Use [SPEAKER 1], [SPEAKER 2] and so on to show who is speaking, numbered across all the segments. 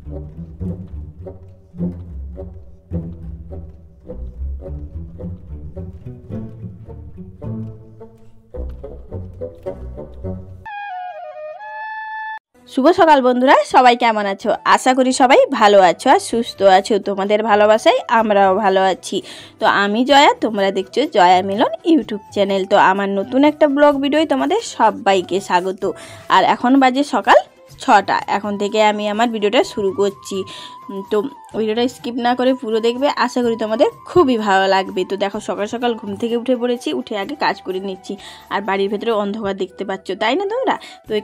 [SPEAKER 1] শুভ সকাল বন্ধুরা, সবাই কেমন আছো? আশা করি সবাই ভালো আছো আর সুস্থ আছো। তোমাদের ভালোবাসায় আমরাও ভালো আছি। তো আমি জয়া, তোমরা দেখছো জয়া মিলন ইউটিউব চ্যানেল। তো আমার নতুন একটা ব্লগ ভিডিওয় তোমাদের সবাইকে স্বাগত। আর এখন বাজে সকাল 6টা। এখন থেকে আমি আমার ভিডিওটা শুরু করছি। তো ভিডিওটা স্কিপ না করে পুরো দেখবে, আশা করি তোমাদের খুবই ভালো লাগবে। তো দেখো, সকাল সকাল ঘুম থেকে উঠে পড়েছি, উঠে আগে কাজ করে নিচ্ছি। আর বাড়ির ভেতরে অন্ধকার দেখতে পাচ্ছ, তাই না তোমরা? তো এই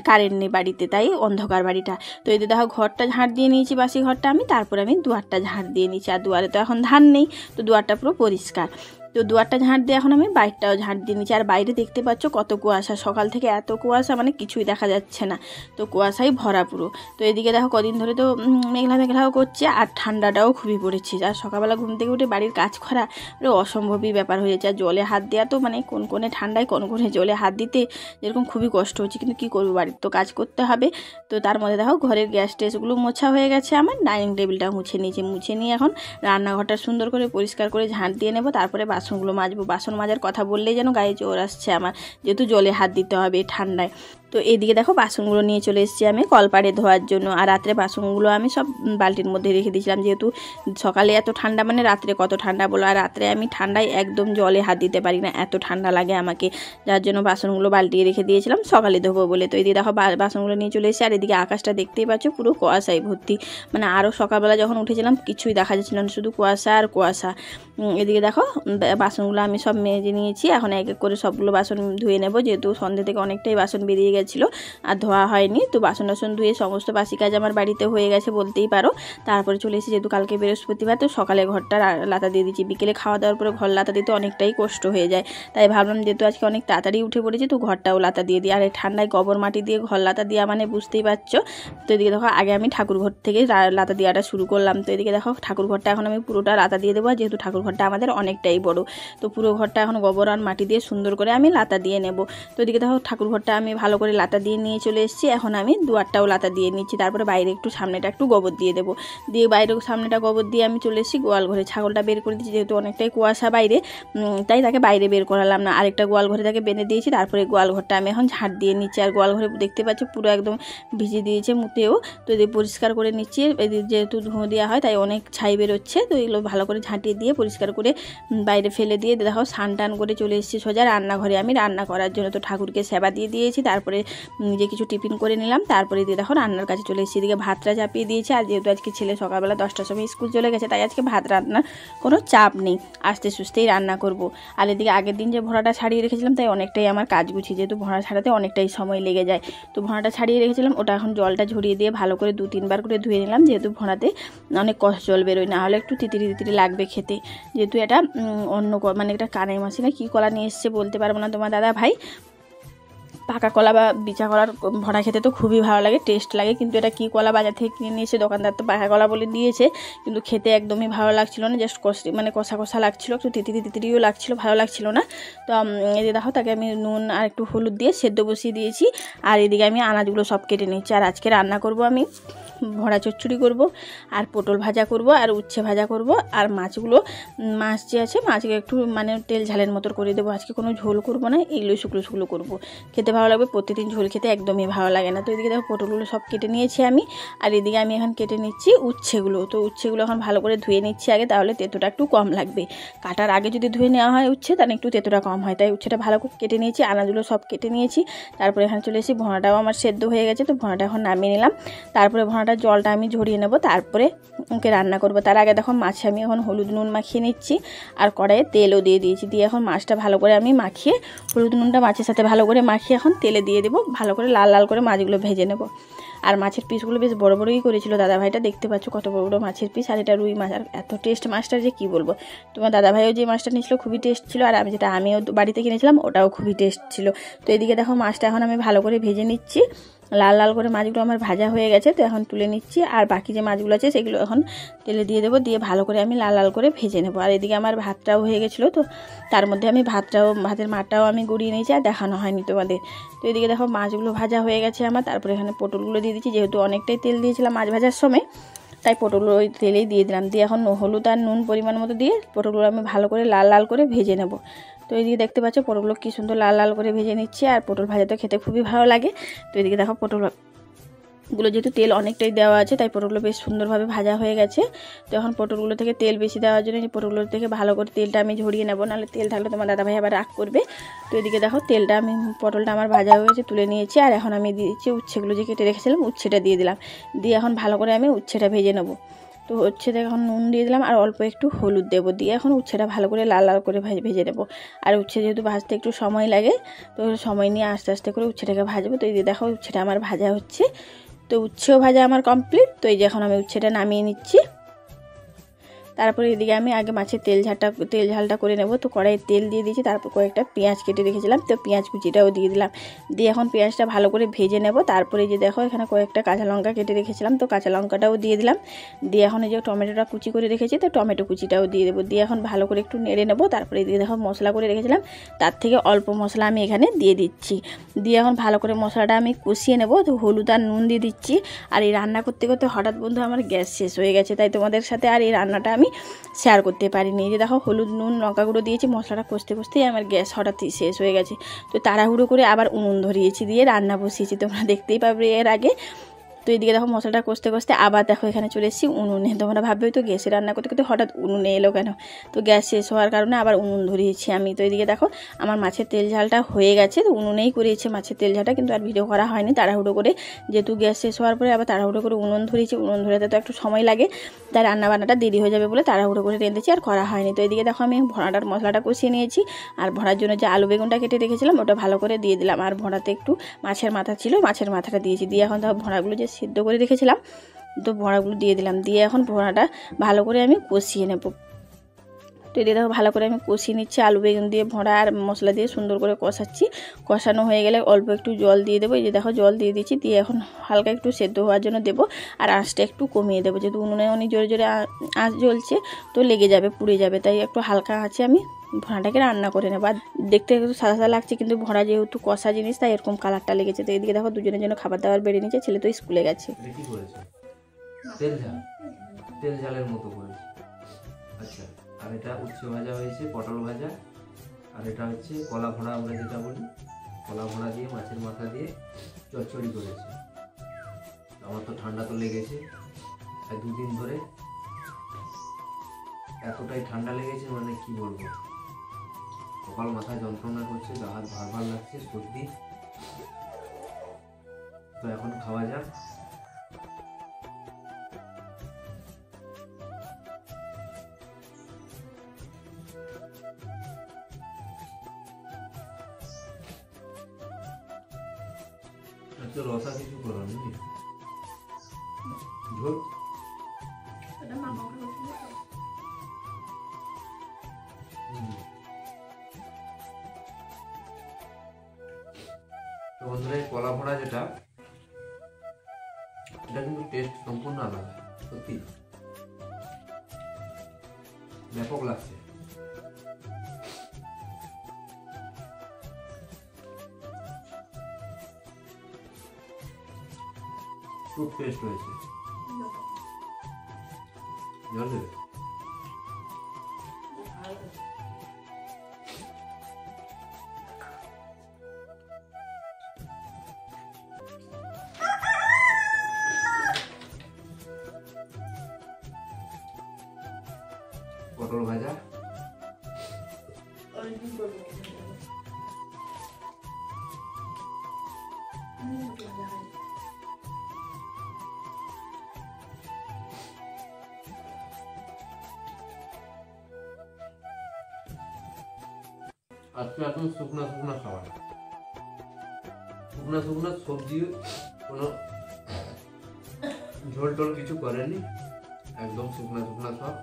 [SPEAKER 1] কারেন্ট নেই বাড়িতে, তাই অন্ধকার বাড়িটা। তো এই দেখো, ঘরটা ঝাঁট দিয়ে নিয়েছি, বাসি ঘরটা তারপরে আমি দুয়ারটা ঝাঁট দিয়ে নিয়েছি। আর দুয়ারে তো এখন ধান নেই, তো দুয়ারটা পুরো পরিষ্কার। তো দুয়ারটা ঝাঁট দিয়ে এখন আমি বাইরটাও ঝাঁট দিয়ে নিচ্ছি। আর বাইরে দেখতে পাচ্ছ কত কুয়াশা, সকাল থেকে এত কুয়াশা, মানে কিছুই দেখা যাচ্ছে না। তো কুয়াশাই ভরা পুরো। তো এদিকে দেখো, কদিন ধরে তো মেঘলাও করছে আর ঠান্ডাটাও খুবই পড়েছে। আর সকালবেলা ঘুম থেকে উঠে বাড়ির কাজ করা অসম্ভবই ব্যাপার হয়েছে। আর জলে হাত দেওয়া তো মানে কোন ঠান্ডায় কোন জলে হাত দিতে যেরকম খুবই কষ্ট হচ্ছে, কিন্তু কী করবো, বাড়ির তো কাজ করতে হবে। তো তার মধ্যে দেখো, ঘরের গ্যাস টেসগুলো মোছা হয়ে গেছে আমার। ডাইনিং টেবিলটা মুছে নিয়ে এখন রান্নাঘরটা সুন্দর করে পরিষ্কার করে ঝাঁট দিয়ে নেবো। তারপরে বাসনগুলো মাজবো। বাসন মাজার কথা বললেই যেন গায়ে জোর আসছে আমার, যেহেতু জলে হাত দিতে হবে ঠান্ডায়। তো এদিকে দেখো, বাসনগুলো নিয়ে চলে এসেছি আমি কলপাড়ে ধোয়ার জন্য। আর রাত্রে বাসনগুলো আমি সব বালতির মধ্যে রেখে দিয়েছিলাম, যেহেতু সকালে এত ঠান্ডা, মানে রাত্রে কত ঠান্ডা বলো। আর রাত্রে আমি ঠান্ডায় একদম জলে হাত দিতে পারি না, এত ঠান্ডা লাগে আমাকে, যার জন্য বাসনগুলো বালতিয়ে রেখে দিয়েছিলাম সকালে ধোবো বলে। তো এদিকে দেখো, বাসনগুলো নিয়ে চলে এসেছি। আর এদিকে আকাশটা দেখতেই পাচ্ছ, পুরো কুয়াশায় ভর্তি। মানে আরও সকালবেলা যখন উঠেছিলাম কিছুই দেখা যাচ্ছিল না, শুধু কুয়াশা আর কুয়াশা। এদিকে দেখো, বাসনগুলো আমি সব মেজে নিয়েছি। এখন এক এক করে সবগুলো বাসন ধুয়ে নেব, যেহেতু সন্ধ্যে থেকে অনেকটাই বাসন বেরিয়ে গেছিলো আর ধোয়া হয়নি। তো বাসন ধুয়ে সমস্ত বাসি কাজ আমার বাড়িতে হয়ে গেছে বলতেই পারো। তারপরে চলে এসেছি, যেহেতু কালকে বৃহস্পতিবার, তো সকালে ঘরটা লাতা দিয়ে দিচ্ছি। বিকেলে খাওয়া দাওয়ার পরে ঘর লাতা দিতে অনেকটাই কষ্ট হয়ে যায়, তাই ভাবলাম যেহেতু আজকে অনেক তাড়াতাড়ি উঠে পড়েছি, তো ঘরটাও লাতা দিয়ে দিই। আর এই ঠান্ডায় গোবর মাটি দিয়ে ঘর লাতা দেওয়া মানে বুঝতেই পারছো। তো এদিকে দেখো, আগে আমি ঠাকুর ঘর থেকে লাতা দেওয়াটা শুরু করলাম। তো এদিকে দেখো, ঠাকুর ঘরটা এখন আমি পুরোটা লাতা দিয়ে দেবো, যেহেতু ঠাকুর ঘরটা আমাদের অনেকটাই বড়। তো পুরো ঘরটা এখন গোবর আর মাটি দিয়ে সুন্দর করে আমি লাতা দিয়ে নেব। তো এদিকে দেখো, ঠাকুর ঘরটা আমি ভালো করে লাতা দিয়ে নিয়ে চলে এসেছি। এখন আমি দুয়ারটাও লাতা দিয়ে নিচ্ছি। তারপরে বাইরে একটু সামনেটা একটু গোবর দিয়ে দেবো। দিয়ে বাইরে সামনেটা গোবর দিয়ে আমি চলে এসেছি গোয়াল ঘরে। ছাগলটা বের করে দিচ্ছি, যেহেতু অনেকটাই কুয়াশা বাইরে, তাই তাকে বাইরে বের করালাম না। আরেকটা গোয়াল ঘরে তাকে বেঁধে দিয়েছি। তারপরে গোয়াল ঘরটা আমি এখন ঝাঁট দিয়ে নিচ্ছি। আর গোয়াল ঘরে দেখতে পাচ্ছি পুরো একদম ভিজিয়ে দিয়েছে মুতেও। তো এদের পরিষ্কার করে নিচ্ছি, যেহেতু ধুঁ দেওয়া হয় তাই অনেক ছাই বেরোচ্ছে। তো এগুলো ভালো করে ঝাঁটিয়ে দিয়ে পরিষ্কার করে বাইরে ফেলে দিয়ে দেখো, স্নান টান করে চলে এসেছি সোজা রান্নাঘরে আমি রান্না করার জন্য। তো ঠাকুরকে সেবা দিয়ে দিয়েছি, তারপরে নিজে কিছু টিফিন করে নিলাম। তারপরে দিয়ে দেখো, রান্নার কাছে চলে এসেছি। এদিকে ভাতটা চাপিয়ে দিয়েছি। আর যেহেতু আজকে ছেলে সকালবেলা 10টার সময় স্কুল চলে গেছে, তাই আজকে ভাত রান্নার কোনো চাপ নেই, আস্তে সুস্তেই রান্না করব। আর এদিকে আগের দিন যে ভোঁড়াটা ছাড়িয়ে রেখেছিলাম, তাই অনেকটাই আমার কাজ গুছিয়ে, যেহেতু ভোঁড়া ছাড়াতে অনেকটাই সময় লেগে যায়। তো ভোঁড়াটা ছাড়িয়ে রেখেছিলাম, ওটা এখন জলটা ঝরিয়ে দিয়ে ভালো করে 2-3 বার করে ধুয়ে নিলাম, যেহেতু ভোঁড়াতে অনেক কষ জল বেরোয়, না হলে একটু তিতিরি লাগবে খেতে। যেহেতু এটা অন্য মানে এটা কানের মাসি না কি কলা নিয়ে এসছে বলতে পারবো না তোমার দাদা ভাই। পাকা কলা বা বিচা কলার ভরা খেতে তো খুবই ভালো লাগে, টেস্ট লাগে। কিন্তু এটা কি কলা বাজার থেকে কিনে নিয়েছে, দোকানদার তো পাকা কলা বলে দিয়েছে, কিন্তু খেতে একদমই ভালো লাগছিল না। জাস্ট মানে কষা লাগছিলো, একটু তিতিরিও লাগছিলো, ভালো লাগছিল না। তো এদিকে দেখো, তাকে আমি নুন আর একটু হলুদ দিয়ে সেদ্ধ বসিয়ে দিয়েছি। আর এদিকে আমি আনাজগুলো সব কেটে নিচ্ছি। আর আজকে রান্না করব আমি ভরা চচ্চড়ি করব, আর পটল ভাজা করব, আর উচ্ছে ভাজা করব। আর মাছ যে আছে, মাছকে একটু মানে তেল ঝালের মতো করে দেবো। আজকে কোনো ঝোল করব না, এগুলো শুকনো করব, খেতে ভালো লাগবে। প্রতিদিন ঝোল খেতে একদমই ভালো লাগে না। তো এদিকে দেখো, পটলগুলো সব কেটে নিয়েছি আমি। আর এদিকে আমি এখন কেটে নিচ্ছি উচ্ছেগুলো। তো উচ্ছেগুলো এখন ভালো করে ধুয়ে নিচ্ছি আগে, তাহলে তেঁতোটা একটু কম লাগবে। কাটার আগে যদি ধুয়ে নেওয়া হয় উচ্ছে, তাহলে একটু তেঁতোটা কম হয়, তাই উচ্ছেটা ভালো করে কেটে নিয়েছি। আনাজগুলো সব কেটে নিয়েছি। তারপরে এখানে চলে এসেছি, ভোঁড়াটাও আমার সেদ্ধ হয়ে গেছে। তো ভোঁড়াটা এখন নামিয়ে নিলাম। তারপরে ভোঁড়াটার জলটা আমি ঝরিয়ে নেব, তারপরে ওকে রান্না করব। তার আগে দেখো, মাছে আমি এখন হলুদ নুন মাখিয়ে নিচ্ছি। আর কড়াইয়ে তেলও দিয়ে দিয়েছি। দিয়ে এখন মাছটা ভালো করে আমি মাখিয়ে, হলুদ নুনটা মাছের সাথে ভালো করে মাখিয়ে এখন তেলে দিয়ে দেবো। ভালো করে লাল করে মাছগুলো ভেজে নেব। আর মাছের পিসগুলো বেশ বড় বড়ই করেছিল দাদাভাইটা, দেখতে পাচ্ছ কত বড় বড় মাছের পিস। আর এটা রুই মাছ, আর এত টেস্ট মাছটা যে কি বলবো। তোমার দাদাভাইও যে মাছটা নিয়েছিল খুবই টেস্ট ছিল, আর আমিও বাড়িতে কিনেছিলাম, ওটাও খুবই টেস্ট ছিল। তো এদিকে দেখো, মাছটা এখন আমি ভালো করে ভেজে নিচ্ছি। লাল লাল করে মাছগুলো আমার ভাজা হয়ে গেছে, তো এখন তুলে নিচ্ছি। আর বাকি যে মাছগুলো আছে সেগুলো এখন তেলে দিয়ে দেবো, দিয়ে ভালো করে আমি লাল লাল করে ভেজে নেবো। আর এদিকে আমার ভাতটাও হয়ে গেছিলো, তো তার মধ্যে আমি ভাতের মাঠটাও আমি গড়িয়ে নিয়েছি, আর দেখানো হয়নি তোমাদের। তো এদিকে দেখো মাছগুলো ভাজা হয়ে গেছে আমার। তারপরে এখানে পটলগুলো দিয়ে দিচ্ছি, যেহেতু অনেকটাই তেল দিয়েছিলাম মাছ ভাজার সময়, তাই পটলগুলো ওই তেলেই দিয়ে দিলাম। দিয়ে এখন হলুদ আর নুন পরিমাণ মতো দিয়ে পটলগুলো আমি ভালো করে লাল লাল করে ভেজে নেব। তো এদিকে দেখতে পাচ্ছ পটলগুলো কী সুন্দর লাল লাল করে ভেজে নিচ্ছি। আর পটল ভাজা তো খেতে খুবই ভালো লাগে। তো এদিকে দেখো পটলগুলো যেহেতু তেল অনেকটাই দেওয়া আছে, তাই পটলগুলো বেশ সুন্দরভাবে ভাজা হয়ে গেছে। তো এখন পটলগুলো থেকে তেল বেশি দেওয়ার জন্য এই পটলগুলো থেকে ভালো করে তেলটা আমি ঝরিয়ে নেবো, নাহলে তেল থাকলে তোমার দাদাভাই আবার রাগ করবে। তো এদিকে দেখো পটলটা আমার ভাজা হয়ে গেছে, তুলে নিয়েছি। আর এখন আমি দিয়েছি উচ্ছেগুলো যে কেটে রেখেছিলাম, উচ্ছেটা দিয়ে দিলাম। দিয়ে এখন ভালো করে আমি উচ্ছেটা ভেজে নেবো। তো উচ্ছেটা এখন নুন দিয়ে দিলাম আর অল্প একটু হলুদ দেবো, দিয়ে এখন উচ্ছেটা ভালো করে লাল লাল করে ভেজে নেবো। আর উচ্ছে যেহেতু ভাজতে একটু সময় লাগে, তো সময় নিয়ে আস্তে আস্তে করে উচ্ছেটাকে ভাজবো। তো এই যে দেখো উচ্ছেটা আমার ভাজা হচ্ছে। তো উচ্ছেও ভাজা আমার কমপ্লিট। তো এই যে এখন আমি উচ্ছেটা নামিয়ে নিচ্ছি। তারপরে এদিকে আমি আগে মাছের তেল ঝালটা করে নেব। তো কড়াইয়ে তেল দিয়ে দিয়েছি, তারপর কয়েকটা পেঁয়াজ কেটে রেখেছিলাম, তো পেঁয়াজ কুচিটাও দিয়ে দিলাম। দিয়ে এখন পেঁয়াজটা ভালো করে ভেজে নেব। তারপরে এই যে দেখো এখানে কয়েকটা কাঁচা লঙ্কা কেটে রেখেছিলাম, তো কাঁচা লঙ্কাটাও দিয়ে দিলাম। দিয়ে এখন এই যে টমেটোটা কুচি করে রেখেছি, তো টমেটো কুচিটাও দিয়ে দেবো। দিয়ে এখন ভালো করে একটু নেড়ে নেব। তারপরে এদিকে দেখো মশলা করে রেখেছিলাম, তার থেকে অল্প মশলা আমি এখানে দিয়ে দিচ্ছি। দিয়ে এখন ভালো করে মশলাটা আমি কষিয়ে নেব। তো হলুদ আর নুন দিয়ে দিচ্ছি। আর এই রান্না করতে করতে হঠাৎ বন্ধু আমার গ্যাস শেষ হয়ে গেছে, তাই তোমাদের সাথে আর এই রান্নাটা আমি শেয়ার করতে পারিনি। যে দেখো হলুদ নুন লঙ্কা গুঁড়ো দিয়েছি, মশলাটা কষতে কষতেই আমার গ্যাস হঠাৎই শেষ হয়ে গেছে। তো তাড়াহুড়ো করে আবার উনুন ধরিয়েছি, দিয়ে রান্না বসিয়েছি, তোমরা দেখতেই পাবে এর আগে। তো এদিকে দেখো মশলাটা কষতে কষতে আবার দেখো এখানে চলে এসেছি উনুনে। তোমরা ভাববে তো গ্যাসে রান্না করতে করতে হঠাৎ উনুনে এলো কেন, তো গ্যাস শেষ হওয়ার কারণে আবার উনুন ধরিয়েছি আমি। তো এদিকে দেখো আমার মাছের তেল ঝালটা হয়ে গেছে, তো উনুনেই করেছি মাছের তেল ঝালটা, কিন্তু আর ভিডিও করা হয়নি তাড়াহুড়ো করে, যেহেতু গ্যাস শেষ হওয়ার পরে আবার তাড়াহুড়ো করে উনুন ধরিয়েছি। উনুন ধরাতে তো একটু সময় লাগে, তাই রান্নাবান্নাটা দেরি হয়ে যাবে বলে তাড়াহুড়ো করে রেঁধেছি, আর করা হয়নি। তো এদিকে দেখো আমি ভোঁড়াটার মশলাটা কষিয়ে নিয়েছি, আর ভোঁড়ার জন্য যে আলু বেগুনটা কেটে রেখেছিলাম ওটা ভালো করে দিয়ে দিলাম। আর ভোঁড়াতে একটু মাছের মাথা ছিল, মাছের মাথাটা দিয়েছি। দিয়ে এখন দেখো ভোঁড়াগুলো যে সিদ্ধ করে রেখেছিলাম, তো ভোঁড়াগুলো দিয়ে দিলাম। দিয়ে এখন ভোঁড়াটা ভালো করে আমি কষিয়ে নেব। তো এটা দেখো ভালো করে আমি কষিয়ে নিচ্ছি, আলু বেগুন দিয়ে ভোঁড়া আর মশলা দিয়ে সুন্দর করে কষাচ্ছি। কষানো হয়ে গেলে অল্প একটু জল দিয়ে দেবো। এই যে দেখো জল দিয়ে দিচ্ছি। দিয়ে এখন হালকা একটু সেদ্ধ হওয়ার জন্য দেবো, আর আঁচটা একটু কমিয়ে দেবো, যেহেতু উনুনে অনেক জোরে জোরে আঁচ জ্বলছে, তো লেগে যাবে, পুড়ে যাবে, তাই একটু হালকা আঁচে আমি ভোঁড়াটাকে রান্না করে নেব। আর দেখতে একটু সাদা সাদা লাগছে, কিন্তু ভোঁড়া যেহেতু কষা জিনিস, তাই এরকম কালারটা লেগেছে। তো এদিকে দেখো দুজনের জন্য খাবার দাবার বেড়ে নিচ্ছে, ছেলে তো স্কুলে গেছে।
[SPEAKER 2] তেল ঝালের মতো করেছি। আচ্ছা, আর এটা উচ্ছে ভাজা হয়েছে, পটল ভাজা, আর এটা হচ্ছে কলা ভোঁড়া, আমরা যেটা বলি কলা ভোঁড়া দিয়ে মাছের মাথা দিয়ে চচ্চড়ি করেছে। আমার তো ঠান্ডা তো লেগেছে, আর দুদিন ধরে এতটাই ঠান্ডা লেগেছে, মানে কি বলবো, কপাল মাথায় যন্ত্রণা করছে, গা হাত ভার ভার লাগছে, সর্দি। তো এখন খাওয়া যাক। আচ্ছা, রসা কিছু করো নাকি ঝোল? তো বন্ধুরা, কলা ভোঁড়া যেটা, এটা কিন্তু টেস্ট সম্পূর্ণ আলাদা, সত্যি ব্যাপক লাগছে। খুব টেস্ট হয়েছে। জল দেবে? পটল ভাজা, আজকে এখন শুকনা শুকনা খাবার, শুকনা শুকনা সবজি, কোনো ঝোল টোল কিছু করেনি, একদম শুকনা শুকনা সব,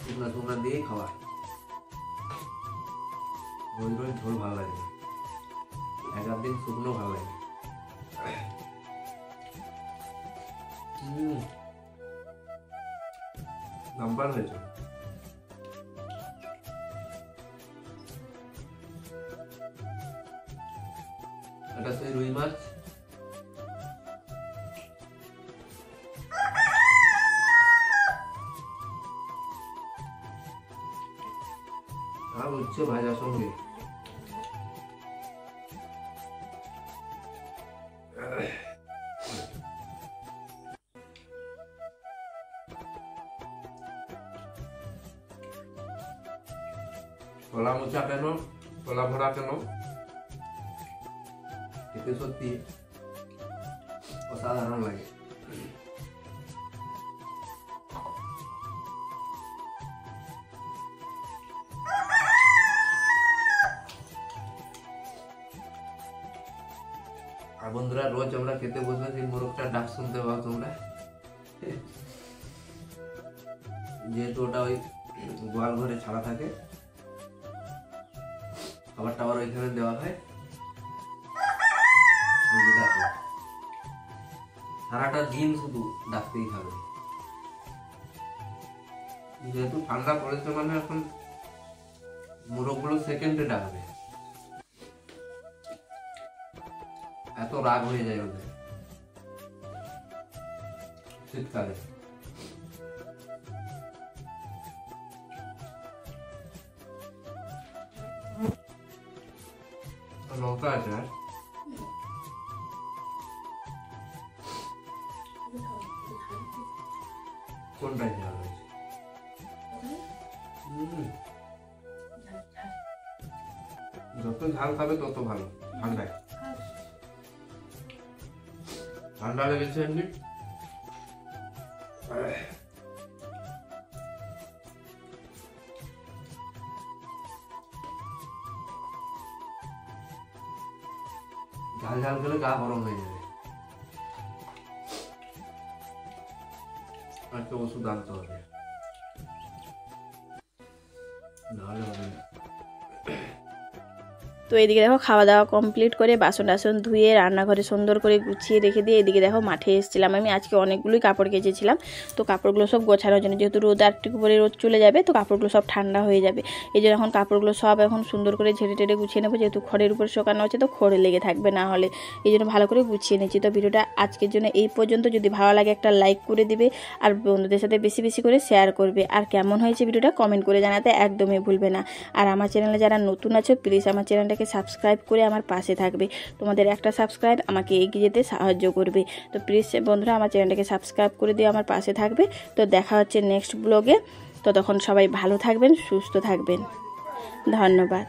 [SPEAKER 2] শুকনা শুকনা দিয়েই খাওয়া। রোজ রোজ ঝোল ভালো লাগে। এক আধ দিন শুকনো ভালো লাগে। নাম্বার হয়েছে। এটা সেই রুই মাছ। আর উচ্ছে ভাজার সঙ্গে কলা মোচা কেন, কলা ভরা কেন, খেতে সত্যি অসাধারণ লাগে। আর বন্ধুরা, রোজ আমরা খেতে বসলে সেই মোরগটার ডাক শুনতে পাও তোমরা, যেহেতু ওটা ওই গোয়াল ঘরে ছাড়া থাকে, খাবার টাবার ওইখানে দেওয়া হয়। সারাটা দিন শুধু ডাকতেই থাকবে। যেহেতু ঠান্ডা পড়েছে মানে এখন মোরগগুলো সেকেন্ডে ডাকবে, এত রাগ হয়ে যায় ওদের শীতকালে। লঙ্কা আছে আর কোনটা ঝাল হয়েছে? যত ঝাল খাবে তত ভালো। ঠান্ডায় ঠান্ডা লেগেছে এমনি। ঝাল ঝাল খেলে গা গরম হয়ে যাবে। একটা ওষুধ আনতে হবে, নাহলে হবে না।
[SPEAKER 1] তো এদিকে দেখো খাওয়া দাওয়া কমপ্লিট করে বাসন টাসন ধুয়ে রান্নাঘরে সুন্দর করে গুছিয়ে রেখে দিয়ে এদিকে দেখো মাঠে এসেছিলাম। আমি আজকে অনেকগুলোই কাপড় কেচেছিলাম, তো কাপড়গুলো সব গোছানোর জন্য, যেহেতু রোদ আরটুকু পরে রোদ চলে যাবে তো কাপড়গুলো সব ঠান্ডা হয়ে যাবে। এই জন্য এখন কাপড়গুলো সব এখন সুন্দর করে ঝেড়ে টেড়ে গুছিয়ে নেবো, যেহেতু খড়ের উপর শোকানো হচ্ছে তো খড়ে লেগে থাকবে না হলে, এই জন্য ভালো করে গুছিয়ে নিচ্ছি। তো ভিডিওটা আজকের জন্য এই পর্যন্ত। যদি ভালো লাগে একটা লাইক করে দিবে আর বন্ধুদের সাথে বেশি বেশি করে শেয়ার করবে, আর কেমন হয়েছে ভিডিওটা কমেন্ট করে জানাতে একদমই ভুলবে না। আর আমার চ্যানেলে যারা নতুন আছো প্লিজ আমার চ্যানেলটাকে সাবস্ক্রাইব করে আমার পাশে থাকবে। তোমাদের একটা সাবস্ক্রাইব আমাকে এগিয়ে যেতে সাহায্য করবে। তো প্লিজ বন্ধুরা আমার চ্যানেলটাকে সাবস্ক্রাইব করে দিয়ে আমার পাশে থাকবে। তো দেখা হচ্ছে নেক্সট ব্লগে। তো তখন সবাই ভালো থাকবেন, সুস্থ থাকবেন। ধন্যবাদ।